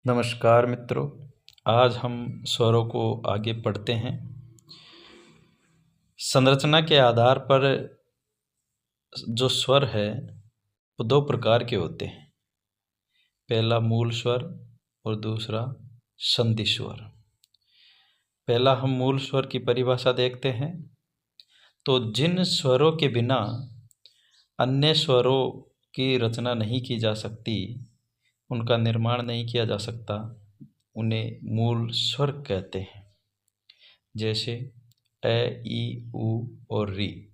नमस्कार मित्रों, आज हम स्वरों को आगे पढ़ते हैं। संरचना के आधार पर जो स्वर है वो दो प्रकार के होते हैं। पहला मूल स्वर और दूसरा संधि स्वर। पहला हम मूल स्वर की परिभाषा देखते हैं। तो जिन स्वरों के बिना अन्य स्वरों की रचना नहीं की जा सकती, उनका निर्माण नहीं किया जा सकता, उन्हें मूल स्वर कहते हैं। जैसे ए, ई, उ और री।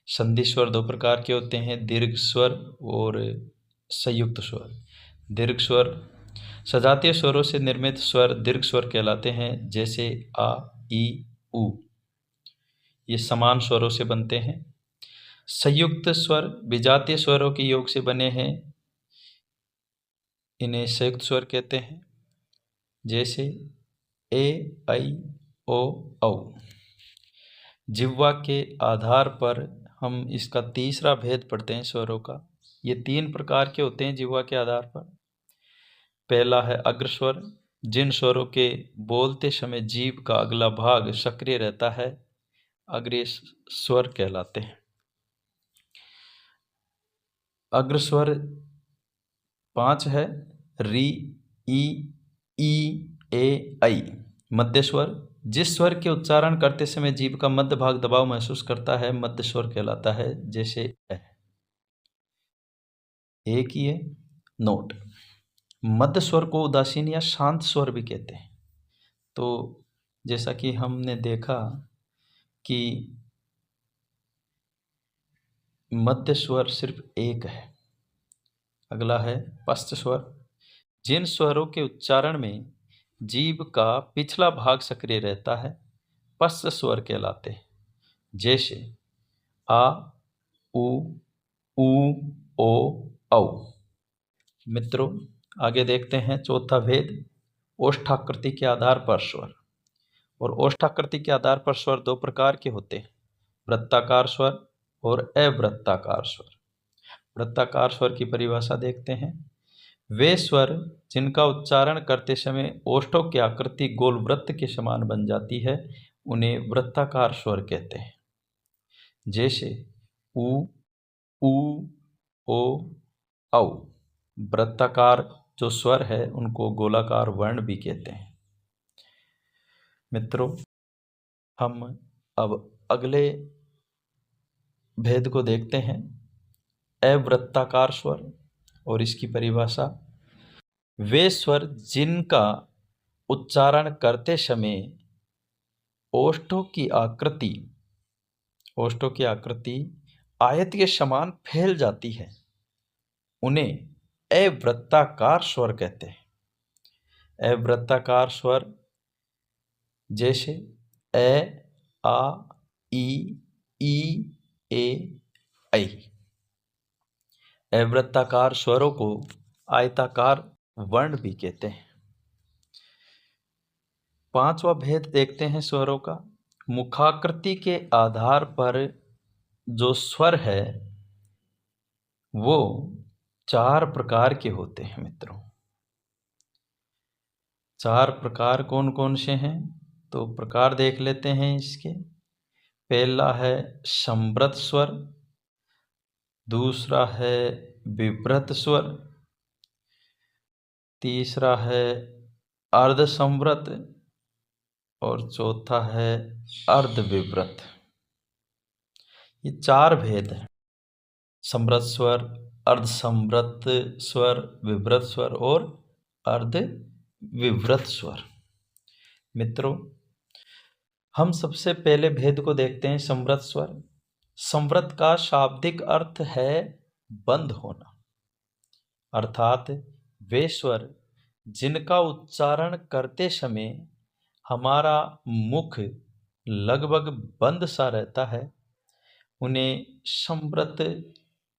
संधि स्वर दो प्रकार के होते हैं, दीर्घ स्वर और संयुक्त स्वर। दीर्घ स्वर सजातीय स्वरों से निर्मित स्वर दीर्घ स्वर कहलाते हैं। जैसे आ, ई, उ, ये समान स्वरों से बनते हैं। संयुक्त स्वर विजातीय स्वरों के योग से बने हैं, इन्हें संयुक्त स्वर कहते हैं। जैसे ए, ऐ, ओ, औ। जिह्वा के आधार पर हम इसका तीसरा भेद पढ़ते हैं स्वरों का। ये तीन प्रकार के होते हैं जिह्वा के आधार पर। पहला है अग्रस्वर, जिन स्वरों के बोलते समय जीभ का अगला भाग सक्रिय रहता है, अग्रीय स्वर कहलाते हैं। अग्रस्वर 5 है, री, ई, ए, ऐ। मध्य स्वर, जिस स्वर के उच्चारण करते समय जीभ का मध्य भाग दबाव महसूस करता है, मध्य स्वर कहलाता है। जैसे एक ही है नोट। मध्य स्वर को उदासीन या शांत स्वर भी कहते हैं। तो जैसा कि हमने देखा कि मध्य स्वर सिर्फ एक है। अगला है पश्च स्वर, जिन स्वरों के उच्चारण में जीभ का पिछला भाग सक्रिय रहता है, पश्च स्वर कहलाते हैं। जैसे आ, उ, ओ, औ। मित्रों, आगे देखते हैं चौथा भेद, ओष्ठाकृति के आधार पर स्वर। और ओष्ठाकृति के आधार पर स्वर दो प्रकार के होते हैं, वृत्ताकार स्वर और अवृत्ताकार स्वर। वृत्ताकार स्वर की परिभाषा देखते हैं। वे स्वर जिनका उच्चारण करते समय ओष्ठों की आकृति गोल वृत्त के समान बन जाती है, उन्हें वृत्ताकार स्वर कहते हैं। जैसे उ, ओ, औ। वृत्ताकार जो स्वर है उनको गोलाकार वर्ण भी कहते हैं। मित्रों, हम अब अगले भेद को देखते हैं, अवृत्ताकार स्वर। और इसकी परिभाषा, वे स्वर जिनका उच्चारण करते समय ओष्ठों की आकृति आयत के समान फैल जाती है, उन्हें अवृत्ताकार स्वर कहते हैं। अवृत्ताकार स्वर जैसे ए, आ, ई, ऐ। अवृत्ताकार स्वरों को आयताकार वर्ण भी कहते हैं। पांचवा भेद देखते हैं स्वरों का। मुखाकृति के आधार पर जो स्वर है वो 4 प्रकार के होते हैं। मित्रों, 4 प्रकार कौन कौन से हैं, तो प्रकार देख लेते हैं इसके। पहला है संवृत स्वर, दूसरा है विवृत स्वर, तीसरा है अर्धसंवृत और चौथा है अर्धविवृत। ये 4 भेद हैं, संवृत स्वर, अर्धसंवृत स्वर, विवृत स्वर और अर्धविवृत स्वर। मित्रों, हम सबसे पहले भेद को देखते हैं, संवृत स्वर। संवृत का शाब्दिक अर्थ है बंद होना, अर्थात वे स्वर जिनका उच्चारण करते समय हमारा मुख लगभग बंद सा रहता है, उन्हें संवृत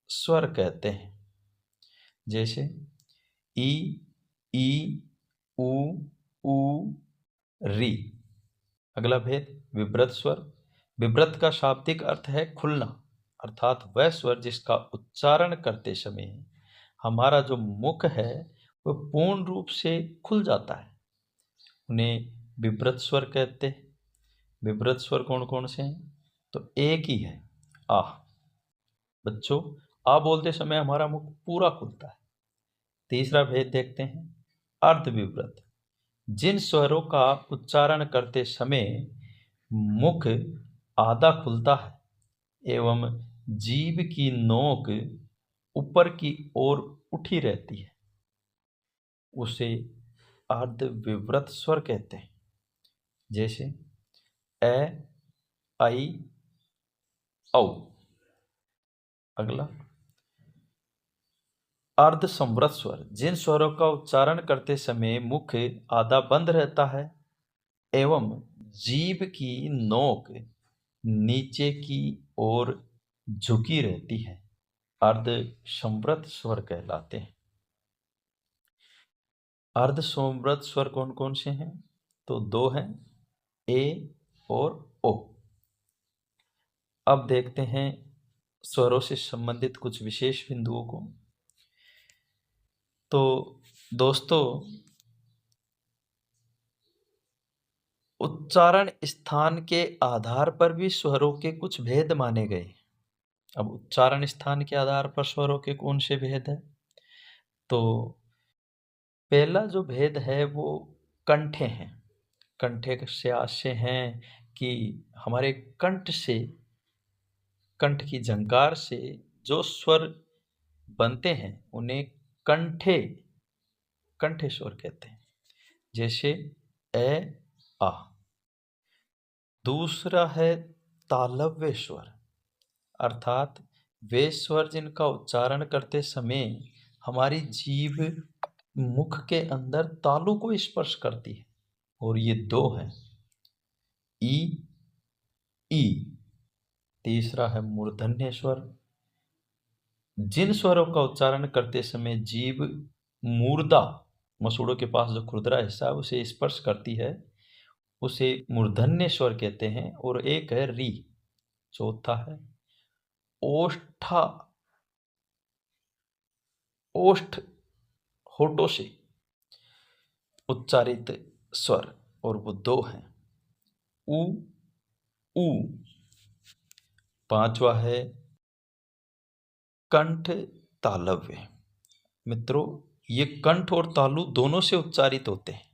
स्वर कहते हैं। जैसे ई, उ, री। अगला भेद विवृत स्वर। विवृत का शाब्दिक अर्थ है खुलना, अर्थात वह स्वर जिसका उच्चारण करते समय हमारा जो मुख है वह पूर्ण रूप से खुल जाता है, उन्हें विव्रत स्वर कहते हैं। विव्रत स्वर कौन कौन से हैं? तो एक ही है, आ। बच्चों, आ बोलते समय हमारा मुख पूरा खुलता है। तीसरा भेद देखते हैं, अर्धविव्रत। जिन स्वरों का उच्चारण करते समय मुख आधा खुलता है एवं जीभ की नोक ऊपर की ओर उठी रहती है, उसे अर्धविव्रत स्वर कहते हैं। जैसे ए, आई, औ। अगला, अर्धसंवृत स्वर। जिन स्वरों का उच्चारण करते समय मुख आधा बंद रहता है एवं जीभ की नोक नीचे की ओर झुकी रहती है, अर्धसंवृत स्वर कहलाते हैं। अर्धसंवृत स्वर कौन कौन से हैं? तो दो हैं, ए और ओ। अब देखते हैं स्वरों से संबंधित कुछ विशेष बिंदुओं को। तो दोस्तों, उच्चारण स्थान के आधार पर भी स्वरों के कुछ भेद माने गए। अब उच्चारण स्थान के आधार पर स्वरों के कौन से भेद है? तो पहला जो भेद है वो कंठे हैं। कंठे से आशय हैं कि हमारे कंठ से, कंठ की झंकार से जो स्वर बनते हैं उन्हें कंठे स्वर कहते हैं। जैसे ए, आ। दूसरा है तालव्य स्वर, अर्थात वे स्वर जिनका उच्चारण करते समय हमारी जीभ मुख के अंदर तालु को स्पर्श करती है, और ये दो हैं, ई, ई। तीसरा है मूर्धन्य स्वर। जिन स्वरों का उच्चारण करते समय जीभ मूर्धा, मसूड़ों के पास जो खुरदरा हिस्सा है उसे स्पर्श करती है, उसे मूर्धन्य स्वर कहते हैं। और एक है री। चौथा है ओष्ठा, ओष्ठ होठों से उच्चारित स्वर, और वो दो हैं, उ, ऊ। पांचवा है कंठ तालव्य। मित्रों, ये कंठ और तालु दोनों से उच्चारित होते हैं,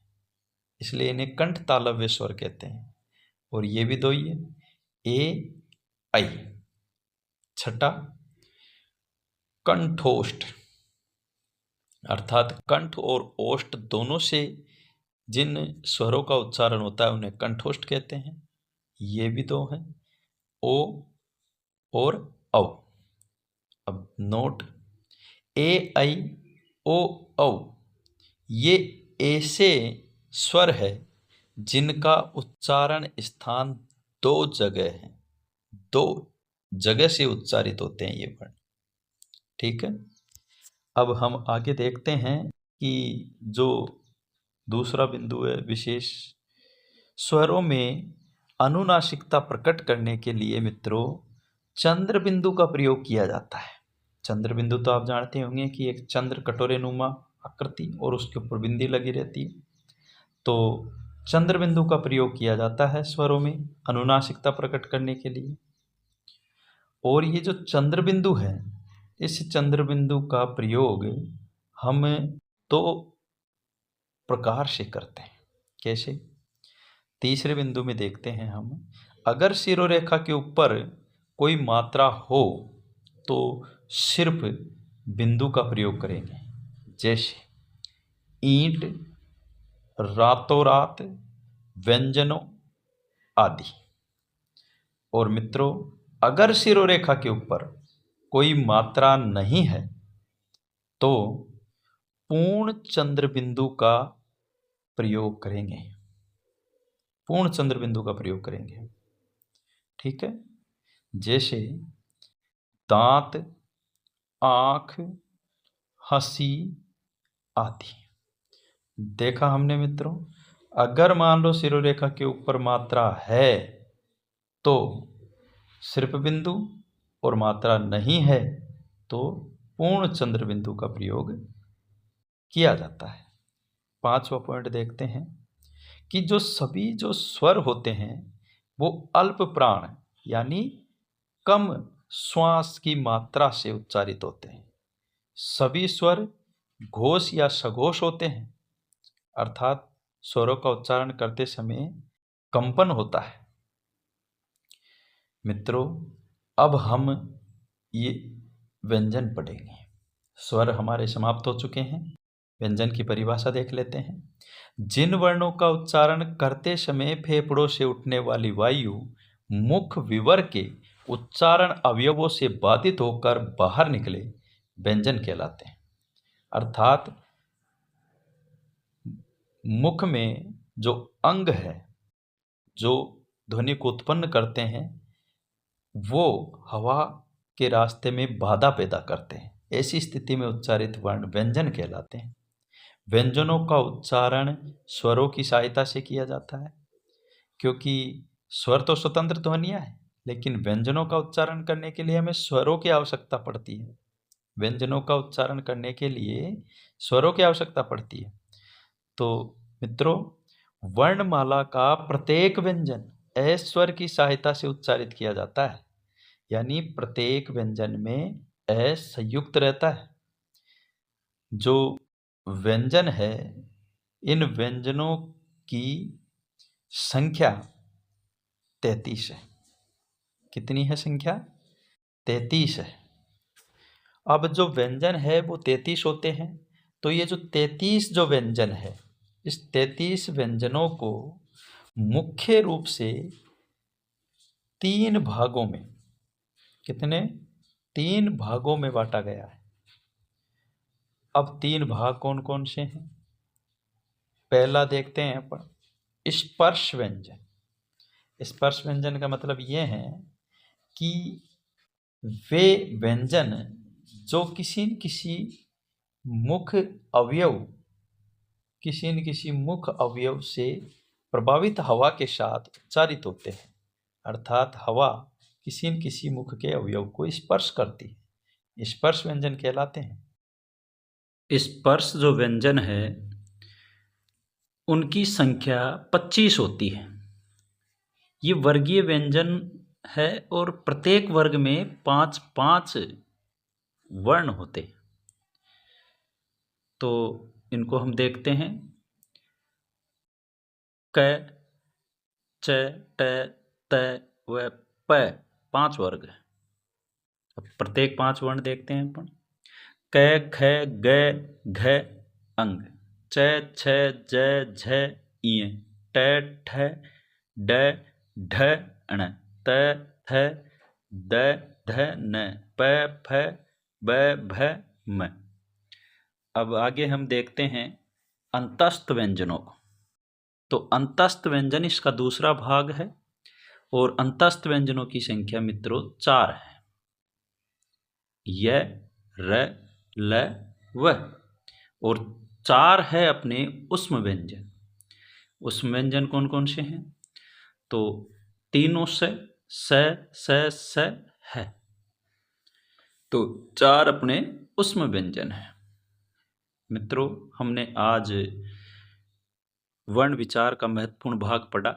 इसलिए इन्हें कंठ तालव्य स्वर कहते हैं। और ये भी दो ही है, ए, आई। छठा कंठोष्ठ, अर्थात कंठ और ओष्ठ दोनों से जिन स्वरों का उच्चारण होता है उन्हें कंठोष्ठ कहते हैं। ये भी दो हैं, ओ और औ। अब नोट, ए, आई, ओ, औ। ये ऐसे स्वर है जिनका उच्चारण स्थान दो जगह है, दो जगह से उच्चारित होते हैं ये वर्ण। ठीक है। अब हम आगे देखते हैं कि जो दूसरा बिंदु है विशेष, स्वरों में अनुनासिकता प्रकट करने के लिए मित्रों चंद्र बिंदु का प्रयोग किया जाता है। चंद्र बिंदु तो आप जानते होंगे कि एक चंद्र कटोरे नुमा आकृति और उसके ऊपर बिंदी लगी रहती है। तो चंद्र बिंदु का प्रयोग किया जाता है स्वरों में अनुनासिकता प्रकट करने के लिए। और ये जो चंद्र बिंदु है, इस चंद्र बिंदु का प्रयोग हम दो प्रकार से करते हैं। कैसे? तीसरे बिंदु में देखते हैं हम, अगर शिरोरेखा के ऊपर कोई मात्रा हो तो सिर्फ बिंदु का प्रयोग करेंगे। जैसे ईंट, रातों रात, व्यंजनों आदि। और मित्रों, अगर शिरोरेखा के ऊपर कोई मात्रा नहीं है तो पूर्ण चंद्र बिंदु का प्रयोग करेंगे, पूर्ण चंद्र बिंदु का प्रयोग करेंगे। ठीक है। जैसे दांत, आंख, हंसी आदि। देखा हमने मित्रों, अगर मान लो शिरोरेखा के ऊपर मात्रा है तो सिर्फ बिंदु, और मात्रा नहीं है तो पूर्ण चंद्र बिंदु का प्रयोग किया जाता है। 5वां पॉइंट देखते हैं कि जो सभी जो स्वर होते हैं वो अल्प प्राण यानी कम श्वास की मात्रा से उच्चारित होते हैं। सभी स्वर घोष या सघोष होते हैं, अर्थात स्वरों का उच्चारण करते समय कंपन होता है। मित्रों, अब हम ये व्यंजन पढ़ेंगे। स्वर हमारे समाप्त हो चुके हैं। व्यंजन की परिभाषा देख लेते हैं। जिन वर्णों का उच्चारण करते समय फेफड़ों से उठने वाली वायु मुख विवर के उच्चारण अवयवों से बाधित होकर बाहर निकले, व्यंजन कहलाते हैं। अर्थात मुख में जो अंग है जो ध्वनि को उत्पन्न करते हैं वो हवा के रास्ते में बाधा पैदा करते हैं। ऐसी स्थिति में उच्चारित वर्ण व्यंजन कहलाते हैं। व्यंजनों का उच्चारण स्वरों की सहायता से किया जाता है, क्योंकि स्वर तो स्वतंत्र ध्वनियाँ हैं, लेकिन व्यंजनों का उच्चारण करने के लिए हमें स्वरों की आवश्यकता पड़ती है। व्यंजनों का उच्चारण करने के लिए स्वरों की आवश्यकता पड़ती है। तो मित्रों, वर्णमाला का प्रत्येक व्यंजन एस स्वर की सहायता से उच्चारित किया जाता है, यानी प्रत्येक व्यंजन में एस संयुक्त रहता है। जो व्यंजन है, इन व्यंजनों की संख्या 33 है। कितनी है संख्या? 33 है। अब जो व्यंजन है वो 33 होते हैं। तो ये जो 33 जो व्यंजन है, इस 33 व्यंजनों को मुख्य रूप से 3 भागों में, कितने? 3 भागों में बांटा गया है। अब 3 भाग कौन कौन से हैं? पहला देखते हैं अपन, स्पर्श व्यंजन। स्पर्श व्यंजन का मतलब ये है कि वे व्यंजन जो किसी न किसी मुख अवयव से प्रभावित हवा के साथ उच्चारित होते हैं। अर्थात हवा किसी न किसी मुख के अवयव को स्पर्श करती है, स्पर्श व्यंजन कहलाते हैं। स्पर्श जो व्यंजन है उनकी संख्या 25 होती है। ये वर्गीय व्यंजन है और प्रत्येक वर्ग में 5-5 वर्ण होते हैं। तो इनको हम देखते हैं। क, च, ट, त व प 5 वर्ग है। अब प्रत्येक 5 वर्ण देखते हैं अपन। क, ख, ग, घ अंग, च, छ, ज, झ इय, ट, ठ, ड, ढ अण, त, थ, द, ध न, प, फ, ब, भ म। अब आगे हम देखते हैं अंतस्थ व्यंजनों को। तो अंतस्थ व्यंजन इसका दूसरा भाग है और अंतस्थ व्यंजनों की संख्या मित्रों 4 है। य, र, ल, व। और 4 है अपने उष्म व्यंजन। उष्म व्यंजन कौन कौन से हैं? तो तीनों से स है। तो 4 अपने उष्म व्यंजन है। मित्रों, हमने आज वर्ण विचार का महत्वपूर्ण भाग पढ़ा।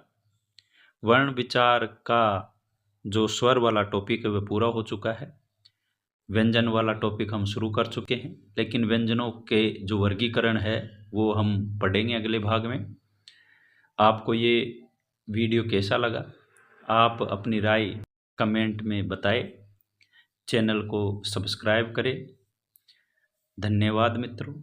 वर्ण विचार का जो स्वर वाला टॉपिक है वह पूरा हो चुका है। व्यंजन वाला टॉपिक हम शुरू कर चुके हैं, लेकिन व्यंजनों के जो वर्गीकरण है वो हम पढ़ेंगे अगले भाग में। आपको ये वीडियो कैसा लगा? आप अपनी राय कमेंट में बताएं। चैनल को सब्सक्राइब करें। धन्यवाद मित्रों।